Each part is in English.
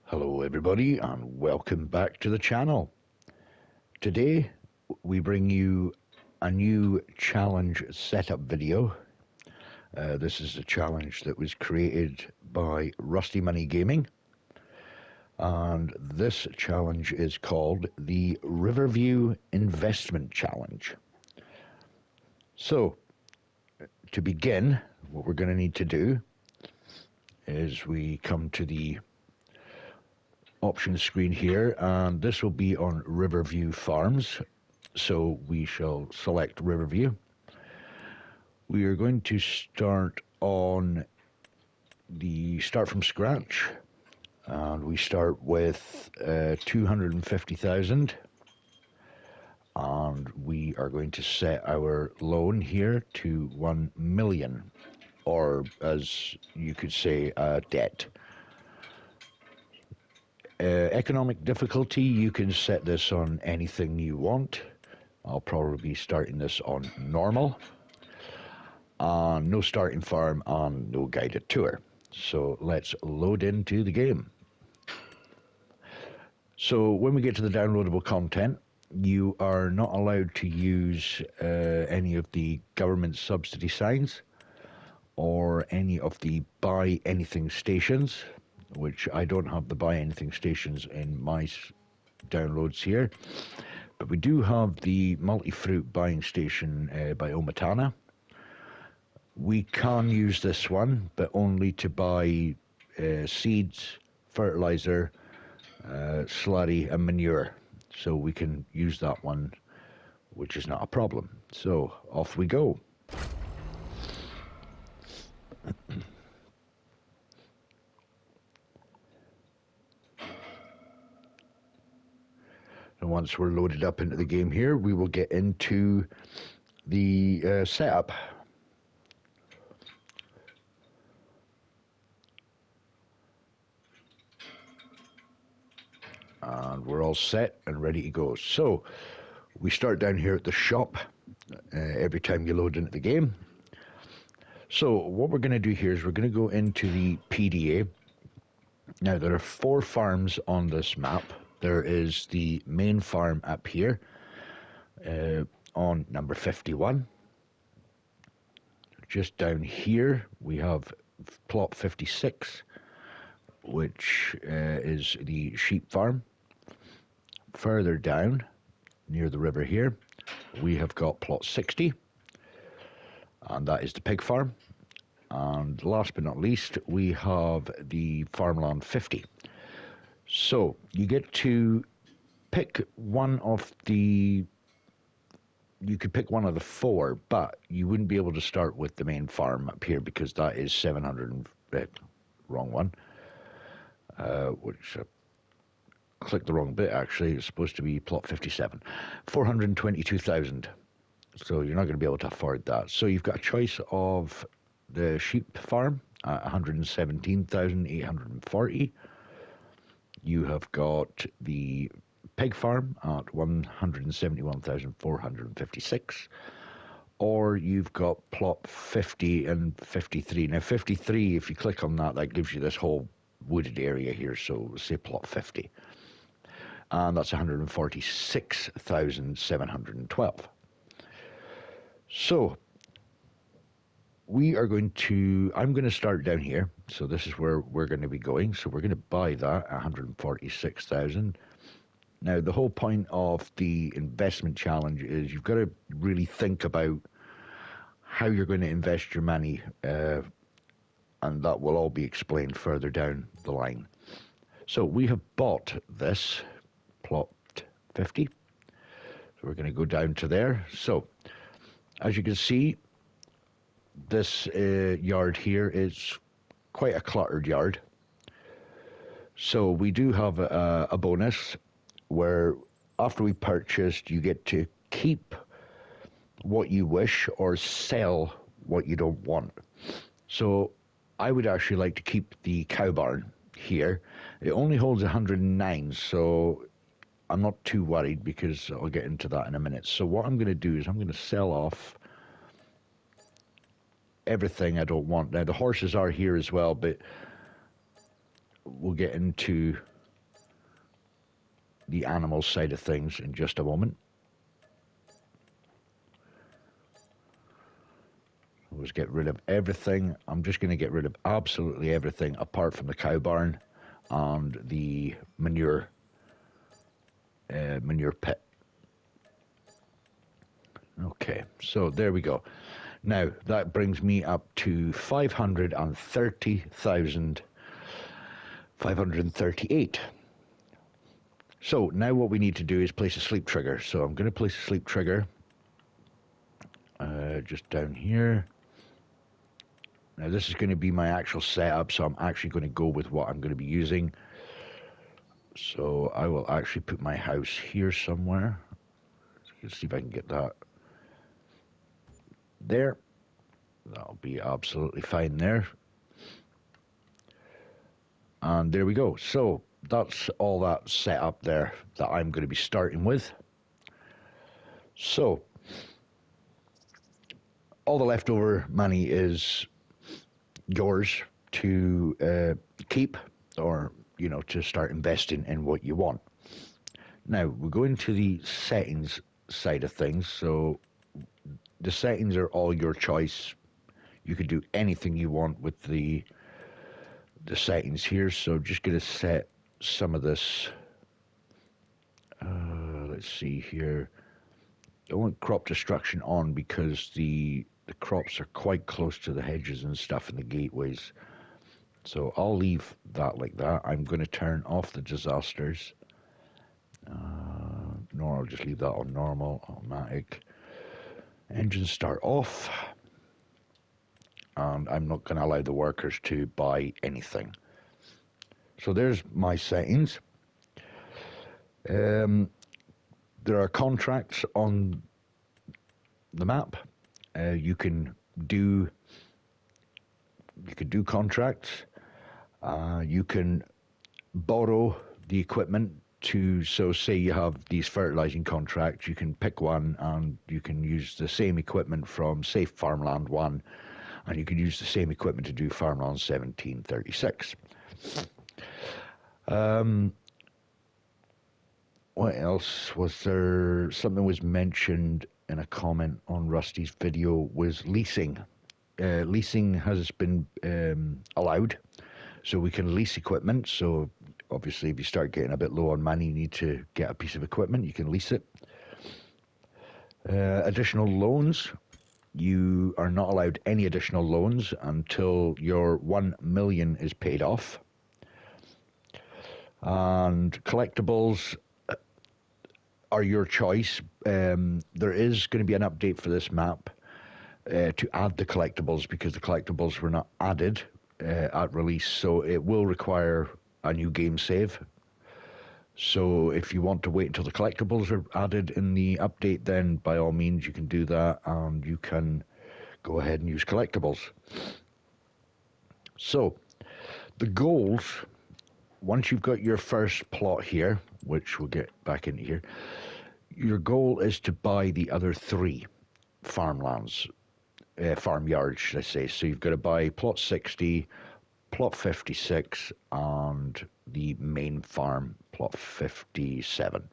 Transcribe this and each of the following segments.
Hello everybody and welcome back to the channel. Today we bring you a new challenge setup video. This is a challenge that was created by RustyMoneyGaming, and this challenge is called the Riverview Investment Challenge. So to begin, what we're going to need to do is we come to the option screen here, and this will be on Riverview Farms, so we shall select Riverview. We are going to start on the start from scratch, and we start with 250,000, and we are going to set our loan here to 1 million, or as you could say, debt. Economic difficulty, you can set this on anything you want. I'll probably be starting this on normal. No starting farm and no guided tour. So let's load into the game. So when we get to the downloadable content, you are not allowed to use any of the government subsidy signs or any of the buy anything stations, which I don't have the buy anything stations in my downloads here, but we do have the multi-fruit buying station by Omatana. We can use this one, but only to buy seeds, fertilizer, slurry and manure, so we can use that one, which is not a problem. So off we go. And once we're loaded up into the game here, we will get into the setup. And we're all set and ready to go. So we start down here at the shop every time you load into the game. So what we're going to do here is we're going to go into the PDA. Now there are 4 farms on this map. There is the main farm up here on number 51. Just down here we have plot 56, which is the sheep farm. Further down near the river here we have got plot 60, and that is the pig farm. And last but not least, we have the farmland 50. So you get to pick one of the, you could pick one of the 4, but you wouldn't be able to start with the main farm up here because that is 700, wrong one, which clicked the wrong bit actually. It's supposed to be plot 57, 422,000. So you're not going to be able to afford that. So you've got a choice of the sheep farm at 117,840. You have got the pig farm at 171,456, or you've got plot 50 and 53. Now 53, if you click on that, that gives you this whole wooded area here, so say plot 50. And that's 146,712. So we are going to, I'm going to start down here. So this is where we're going to be going. So we're going to buy that at 146,000. Now the whole point of the investment challenge is you've got to really think about how you're going to invest your money, and that will all be explained further down the line. So we have bought this plot 50. So we're going to go down to there. So as you can see, this yard here is quite a cluttered yard. So we do have a bonus where after we purchased, you get to keep what you wish or sell what you don't want. So I would actually like to keep the cow barn here. It only holds 109, so I'm not too worried because I'll get into that in a minute. So what I'm going to do is I'm going to sell off everything I don't want. Now the horses are here as well, but we'll get into the animal side of things in just a moment. Let's get rid of everything. I'm just going to get rid of absolutely everything apart from the cow barn and the manure pit. Okay, so there we go. Now that brings me up to 530,538. So now what we need to do is place a sleep trigger. So I'm going to place a sleep trigger just down here. Now this is going to be my actual setup, so I'm actually going to go with what I'm going to be using. So I will actually put my house here somewhere. Let's see if I can get that there. That'll be absolutely fine there. And there we go. So that's all that set up there that I'm going to be starting with. So all the leftover money is yours to keep, or to start investing in what you want. Now we go into the settings side of things. So the settings are all your choice. You could do anything you want with the settings here. So just going to set some of this. Let's see here. I want crop destruction on because the crops are quite close to the hedges and stuff in the gateways. So I'll leave that like that. I'm going to turn off the disasters. No, I'll just leave that on normal, automatic. Engine start off. And I'm not going to allow the workers to buy anything. So there's my settings. There are contracts on the map. You can do contracts. You can borrow the equipment so say you have these fertilizing contracts, you can pick one and you can use the same equipment from, say, Farmland 1, and you can use the same equipment to do Farmlands 1736. What else was there? Something was mentioned in a comment on Rusty's video was leasing. Leasing has been allowed, so we can lease equipment. So obviously if you start getting a bit low on money, you need to get a piece of equipment, you can lease it. Additional loans. You are not allowed any additional loans until your 1 million is paid off. And collectibles are your choice. There is going to be an update for this map to add the collectibles, because the collectibles were not added at release, so it will require a new game save. So if you want to wait until the collectibles are added in the update, then by all means you can do that, and you can go ahead and use collectibles. So the goals, once you've got your first plot here, which we'll get back into here, your goal is to buy the other 3 farmlands, farmyards, should I say. So you've got to buy plot 60, plot 56, and the main farm, plot 57.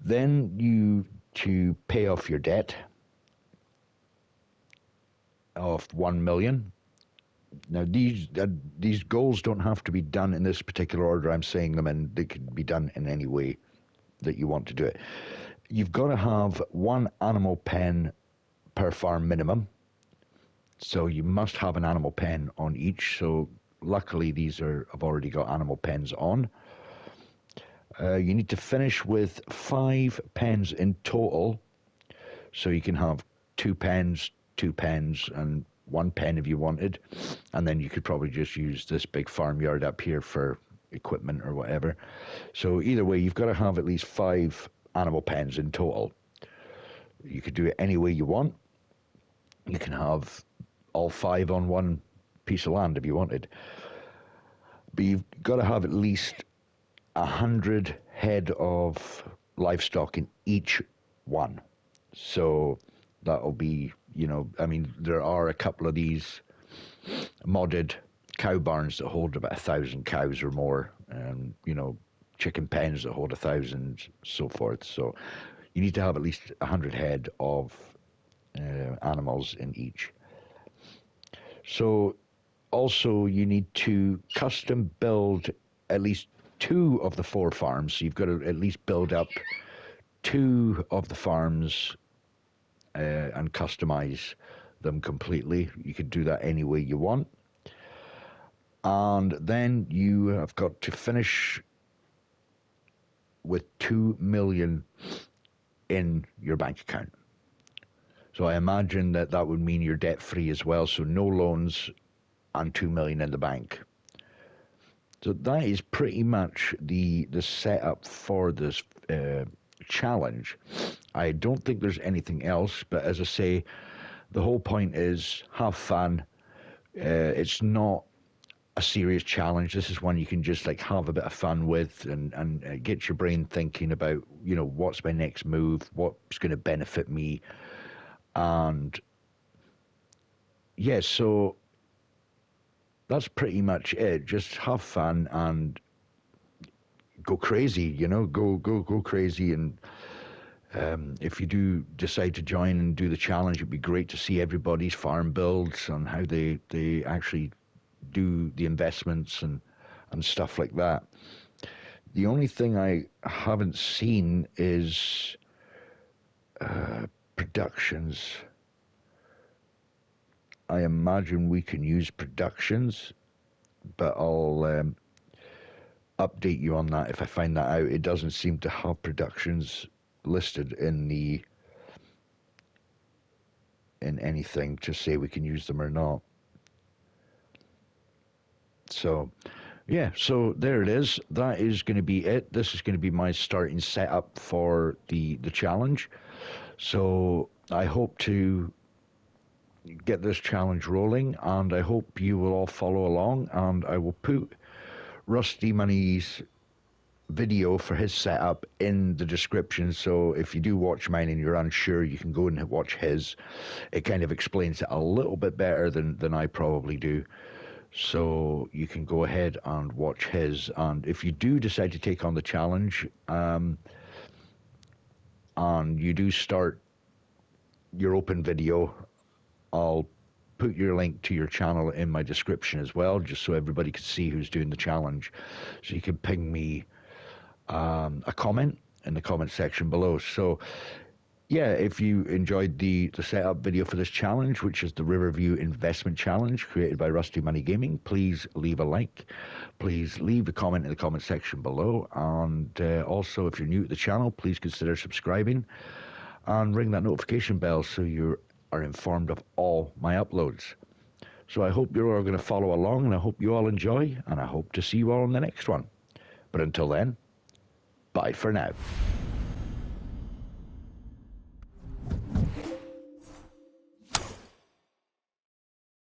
Then to pay off your debt of 1 million. Now these goals don't have to be done in this particular order I'm saying them in. They can be done in any way that you want to do it. You've got to have 1 animal pen per farm minimum. So you must have an animal pen on each. So luckily I've already got animal pens on. You need to finish with 5 pens in total. So you can have 2 pens, and 1 pen if you wanted. And then you could probably just use this big farmyard up here for equipment or whatever. So either way, you've got to have at least 5 animal pens in total. You could do it any way you want. You can have all 5 on 1 piece of land if you wanted. But you've got to have at least 100 head of livestock in each one. So that'll be, I mean, there are a couple of these modded cow barns that hold about 1,000 cows or more, and, chicken pens that hold 1,000, so forth. So you need to have at least 100 head of animals in each. So also you need to custom build at least 2 of the 4 farms. So you've got to at least build up 2 of the farms and customize them completely. You can do that any way you want. And then you have got to finish with 2 million in your bank account. So I imagine that would mean you're debt free as well. So no loans and 2 million in the bank. So that is pretty much the setup for this challenge. I don't think there's anything else, but as I say, the whole point is have fun. It's not a serious challenge. This is one you can just like have a bit of fun with and get your brain thinking about, you know, what's my next move, what's going to benefit me. And yeah, so that's pretty much it. Just have fun and go crazy, you know, go crazy. And if you do decide to join and do the challenge, it'd be great to see everybody's farm builds and how they actually do the investments and stuff like that. The only thing I haven't seen is productions. I imagine we can use productions, but I'll update you on that if I find that out. It doesn't seem to have productions listed in anything to say we can use them or not. So yeah, so there it is. That is going to be it. This is going to be my starting setup for the challenge. So I hope to get this challenge rolling, and I hope you will all follow along, and I will put Rusty Money's video for his setup in the description. So if you do watch mine and you're unsure, you can go and watch his. It kind of explains it a little bit better than I probably do. So you can go ahead and watch his. And if you do decide to take on the challenge, and you do start your open video, I'll put your link to your channel in my description as well, just so everybody can see who's doing the challenge. So you can ping me a comment in the comment section below. So yeah, if you enjoyed the setup video for this challenge, which is the Riverview Investment Challenge created by RustyMoneyGaming, please leave a like. Please leave a comment in the comment section below. And also, if you're new to the channel, please consider subscribing and ring that notification bell so you are informed of all my uploads. So I hope you're all going to follow along, and I hope you all enjoy, and I hope to see you all in the next one. But until then, bye for now.